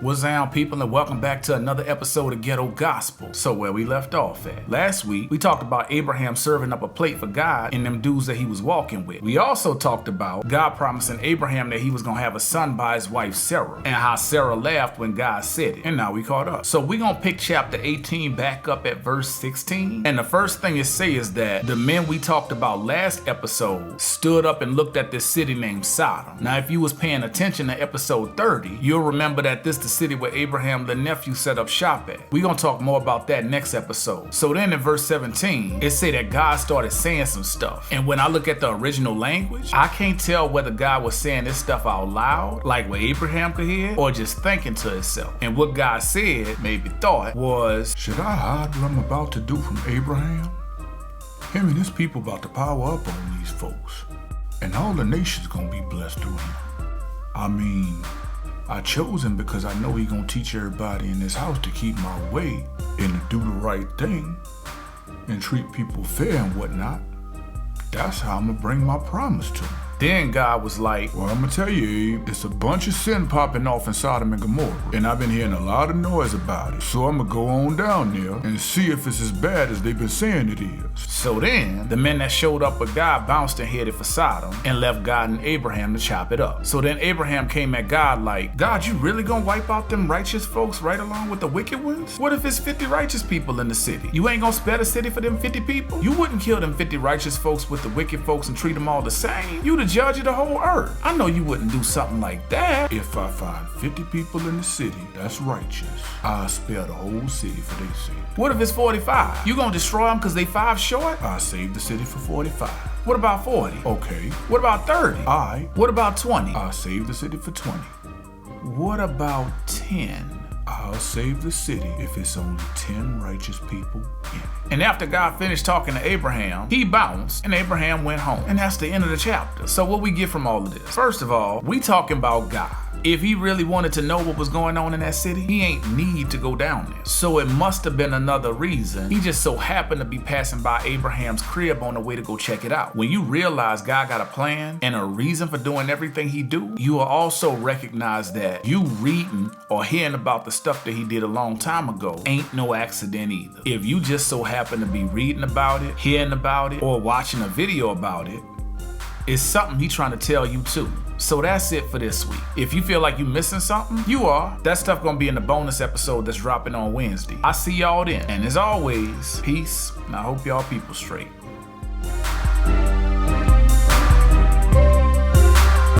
What's down, people, and welcome back to another episode of Ghetto Gospel. So where we left off at. Last week, we talked about Abraham serving up a plate for God and them dudes that he was walking with. We also talked about God promising Abraham that he was gonna have a son by his wife Sarah, and how Sarah laughed when God said it. And now we caught up. So we're gonna pick chapter 18 back up at verse 16. And the first thing it says is that the men we talked about last episode stood up and looked at this city named Sodom. Now, if you was paying attention to episode 30, you'll remember that this is the city where Abraham, the nephew, set up shop at. We're gonna talk more about that next episode. So then in verse 17, it say that God started saying some stuff. And when I look at the original language, I can't tell whether God was saying this stuff out loud, like what Abraham could hear, or just thinking to himself. And what God said, maybe thought, was, should I hide what I'm about to do from Abraham? Him and his people about to power up on these folks. And all the nations gonna be blessed through him. I mean, I chose him because I know he gonna teach everybody in this house to keep my way and to do the right thing and treat people fair and whatnot. That's how I'm gonna bring my promise to him. Then God was like, well, I'm gonna tell you, Abe, it's a bunch of sin popping off in Sodom and Gomorrah, and I've been hearing a lot of noise about it. So I'm gonna go on down there and see if it's as bad as they've been saying it is. So then, the men that showed up with God bounced and headed for Sodom and left God and Abraham to chop it up. So then Abraham came at God like, God, you really gonna wipe out them righteous folks right along with the wicked ones? What if it's 50 righteous people in the city? You ain't gonna spare the city for them 50 people? You wouldn't kill them 50 righteous folks with the wicked folks and treat them all the same? You the judge of the whole earth. I know you wouldn't do something like that. If I find 50 people in the city that's righteous, I'll spare the whole city for their sake. What if it's 45? You gonna destroy them because they 5 short? I'll save the city for 45. What about 40? Okay. What about 30? Alright. What about 20? I'll save the city for 20. What about 10? I'll save the city if it's only 10 righteous people in it. And after God finished talking to Abraham, he bounced and Abraham went home. And that's the end of the chapter. So what we get from all of this? First of all, we talking about God. If he really wanted to know what was going on in that city, he ain't need to go down there. So it must have been another reason. He just so happened to be passing by Abraham's crib on the way to go check it out. When you realize God got a plan and a reason for doing everything he do, you will also recognize that you reading or hearing about the stuff that he did a long time ago ain't no accident either. If you just so happen to be reading about it, hearing about it, or watching a video about it, it's something he trying to tell you too. So that's it for this week. If you feel like you missing something, you are. That stuff gonna be in the bonus episode that's dropping on Wednesday. I see y'all then. And as always, peace, and I hope y'all people straight.